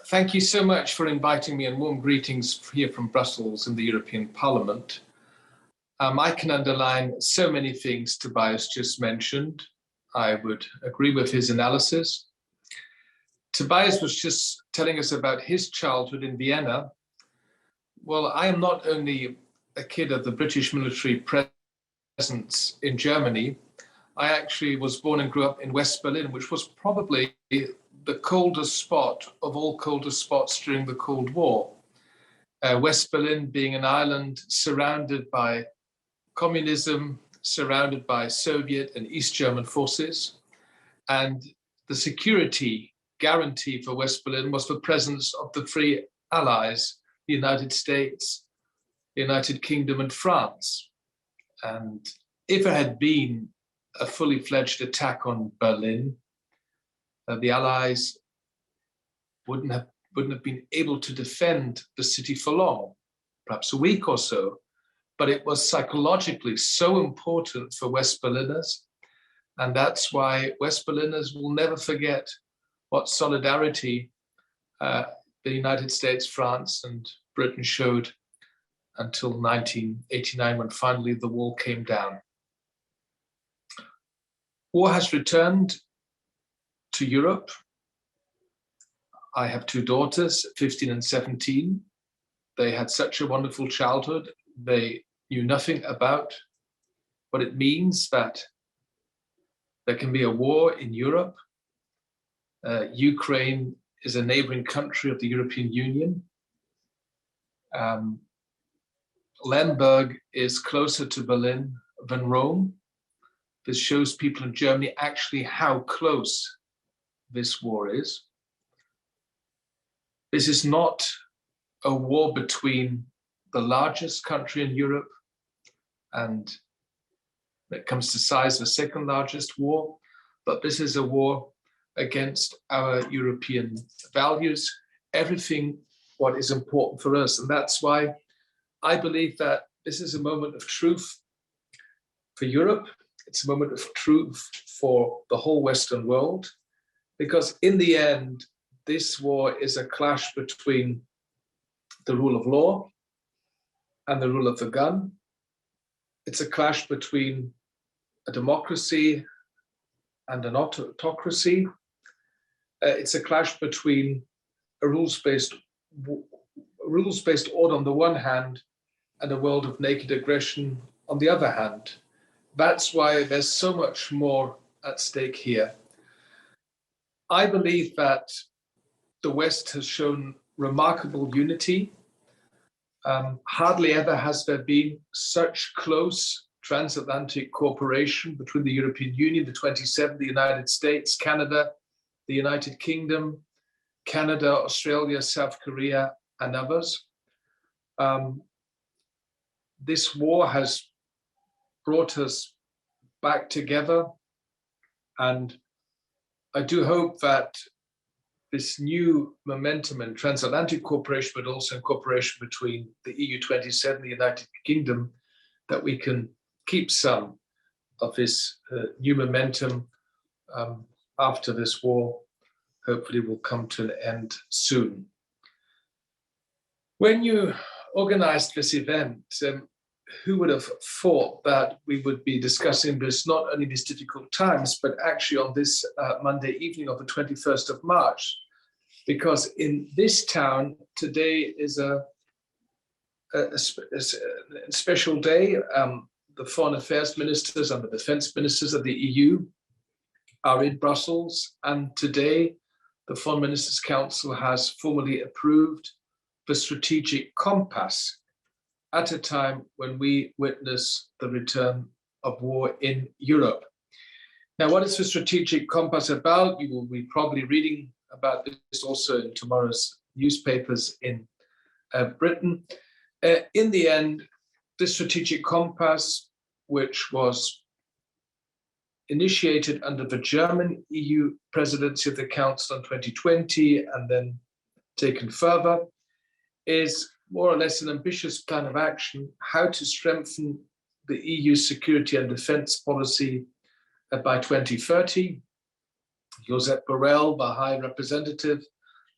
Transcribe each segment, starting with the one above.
Thank you so much for inviting me, and warm greetings here from Brussels in the European Parliament. I can underline so many things Tobias just mentioned. I would agree with his analysis. Tobias was just telling us about his childhood in Vienna. Well, I am not only a kid of the British military presence in Germany, I actually was born and grew up in West Berlin, which was probably the coldest spot of all coldest spots during the Cold War. West Berlin being an island surrounded by communism, surrounded by Soviet and East German forces. And the security guarantee for West Berlin was the presence of the three allies, the United States, the United Kingdom, and France. And if there had been a fully fledged attack on Berlin, the Allies wouldn't have been able to defend the city for long, perhaps a week or so. But it was psychologically so important for West Berliners. And that's why West Berliners will never forget what solidarity the United States, France, and Britain showed until 1989, when finally the wall came down. War has returned to Europe. I have two daughters, 15 and 17. They had such a wonderful childhood. They knew nothing about what it means that there can be a war in Europe. Ukraine is a neighboring country of the European Union. Lemberg is closer to Berlin than Rome. This shows people in Germany actually how close this war is. This is not a war between the largest country in Europe and, when it comes to size, the second largest war, but this is a war against our European values, everything what is important for us. And that's why I believe that this is a moment of truth for Europe. It's a moment of truth for the whole Western world, because in the end, this war is a clash between the rule of law and the rule of the gun. It's a clash between a democracy and an autocracy. It's a clash between a rules-based order on the one hand and a world of naked aggression on the other hand. That's why there's so much more at stake here. I believe that the West has shown remarkable unity. Hardly ever has there been such close transatlantic cooperation between the European Union, the 27, the United States, Canada, the United Kingdom, Canada, Australia, South Korea, and others. This war has brought us back together, and I do hope that this new momentum in transatlantic cooperation, but also in cooperation between the EU27, the United Kingdom, that we can keep some of this new momentum after this war, hopefully will come to an end soon. When you organized this event, who would have thought that we would be discussing this, not only these difficult times, but actually on this Monday evening of the 21st of March, because in this town today is a special day. The foreign affairs ministers and the defense ministers of the EU are in Brussels, and today the Foreign Ministers' Council has formally approved the strategic compass at a time when we witness the return of war in Europe. Now, what is the strategic compass about? You will be probably reading about this also in tomorrow's newspapers in Britain. In the end, this strategic compass, which was initiated under the German EU presidency of the Council in 2020 and then taken further, is more or less an ambitious plan of action, how to strengthen the EU security and defense policy by 2030. Josep Borrell, the High Representative,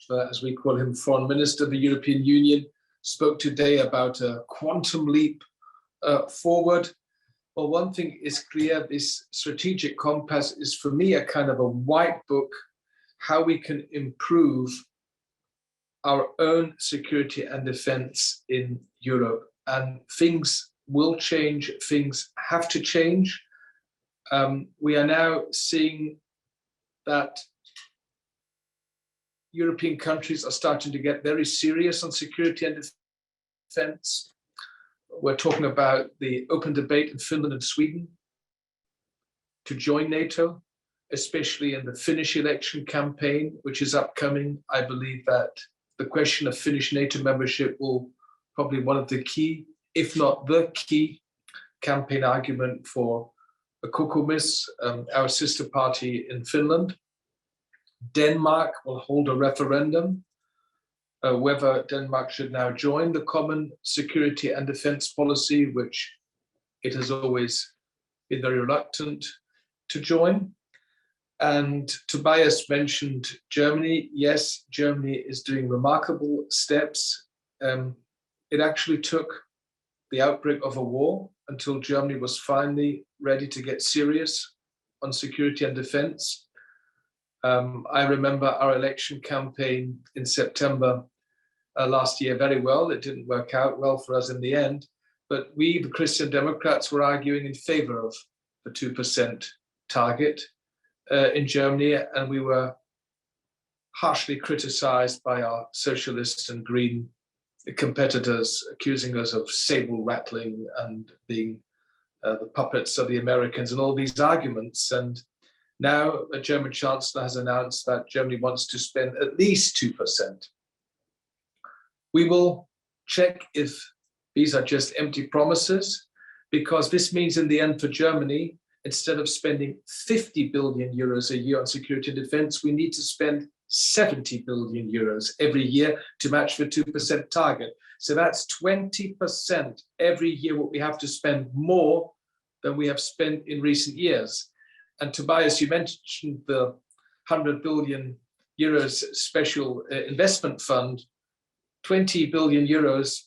as we call him, Foreign Minister of the European Union, spoke today about a quantum leap forward. Well, one thing is clear, this strategic compass is for me a kind of a white book, how we can improve our own security and defense in Europe. And things will change, things have to change. We are now seeing that European countries are starting to get very serious on security and defense. We're talking about the open debate in Finland and Sweden to join NATO, especially in the Finnish election campaign, which is upcoming. I believe that the question of Finnish NATO membership will probably one of the key, if not the key, campaign argument for Kokoomus, our sister party in Finland. Denmark will hold a referendum whether Denmark should now join the common security and defense policy, which it has always been very reluctant to join. And Tobias mentioned Germany. Yes, Germany is doing remarkable steps. It actually took the outbreak of a war until Germany was finally ready to get serious on security and defense. I remember our election campaign in September last year very well. It didn't work out well for us in the end, but we, the Christian Democrats, were arguing in favor of the 2% target in Germany, and we were harshly criticized by our socialist and green competitors, accusing us of sable rattling and being the puppets of the Americans and all these arguments. And now the German Chancellor has announced that Germany wants to spend at least 2%. We will check if these are just empty promises, because this means in the end for Germany, instead of spending 50 billion euros a year on security and defense, we need to spend 70 billion euros every year to match the 2% target. So that's 20% every year what we have to spend more than we have spent in recent years. And Tobias, you mentioned the 100 billion euros special investment fund. 20 billion euros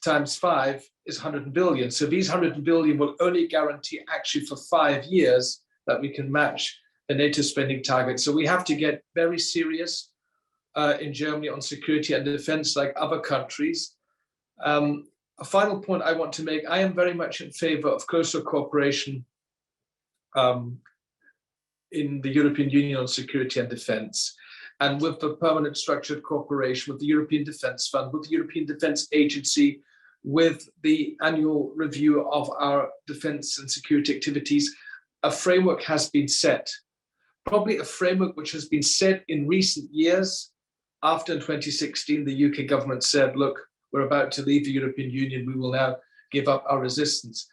times 5 is 100 billion. So these 100 billion will only guarantee actually for 5 years that we can match the NATO spending target. So we have to get very serious in Germany on security and defense like other countries. A final point I want to make, I am very much in favor of closer cooperation in the European Union on security and defense. And with the permanent structured cooperation, with the European Defence Fund, with the European Defence Agency, with the annual review of our defence and security activities, a framework has been set. Probably a framework which has been set in recent years. After in 2016, the UK government said, look, we're about to leave the European Union, we will now give up our resistance.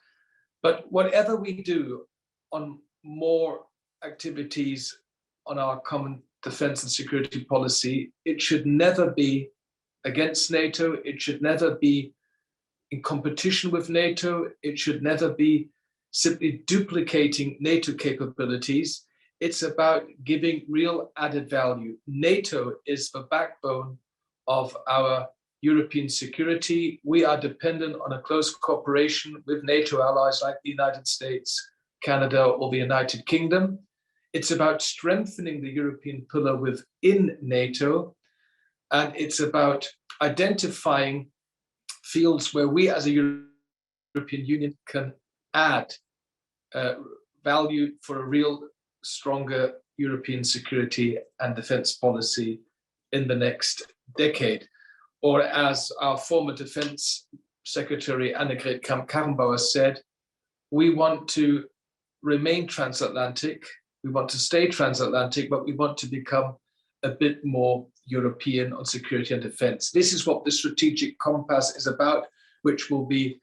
But whatever we do on more activities on our common defense and security policy, it should never be against NATO, it should never be in competition with NATO, it should never be simply duplicating NATO capabilities. It's about giving real added value. NATO is the backbone of our European security. We are dependent on a close cooperation with NATO allies like the United States, Canada, or the United Kingdom. It's about strengthening the European pillar within NATO, and it's about identifying fields where we as a European Union can add value for a real stronger European security and defense policy in the next decade. Or as our former Defense Secretary Annegret Kramp-Karrenbauer said, we want to remain transatlantic, we want to stay transatlantic, but we want to become a bit more European on security and defense. This is what the strategic compass is about, which will be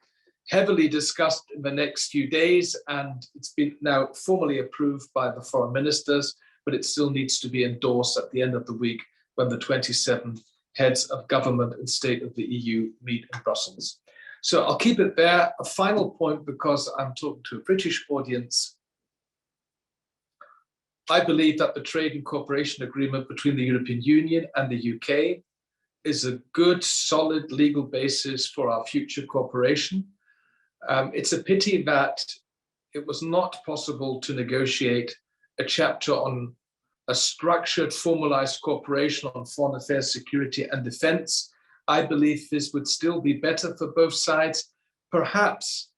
heavily discussed in the next few days, and it's been now formally approved by the foreign ministers, but it still needs to be endorsed at the end of the week when the 27 heads of government and state of the EU meet in Brussels. So I'll keep it there. A final point, because I'm talking to a British audience. I believe that the trade and cooperation agreement between the European Union and the UK is a good, solid legal basis for our future cooperation. It's a pity that it was not possible to negotiate a chapter on a structured, formalized cooperation on foreign affairs, security, and defense. I believe this would still be better for both sides. Perhaps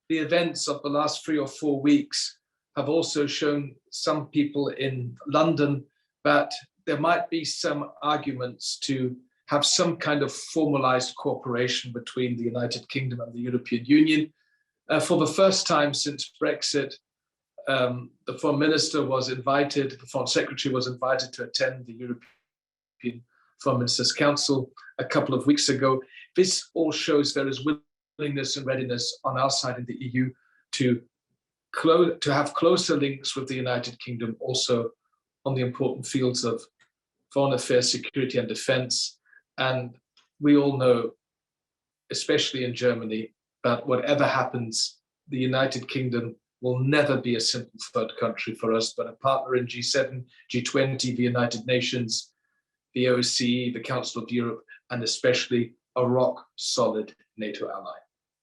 the events of the last 3 or 4 weeks have also shown some people in London that there might be some arguments to have some kind of formalized cooperation between the United Kingdom and the European Union. For the first time since Brexit, the Foreign Minister was invited, the Foreign Secretary was invited to attend the European Foreign Ministers' Council a couple of weeks ago. This all shows there is willingness and readiness on our side in the EU to have closer links with the United Kingdom, also on the important fields of foreign affairs, security, and defense. And we all know, especially in Germany, that whatever happens, the United Kingdom will never be a simple third country for us, but a partner in G7, G20, the United Nations, the OSCE, the Council of Europe, and especially a rock-solid NATO ally.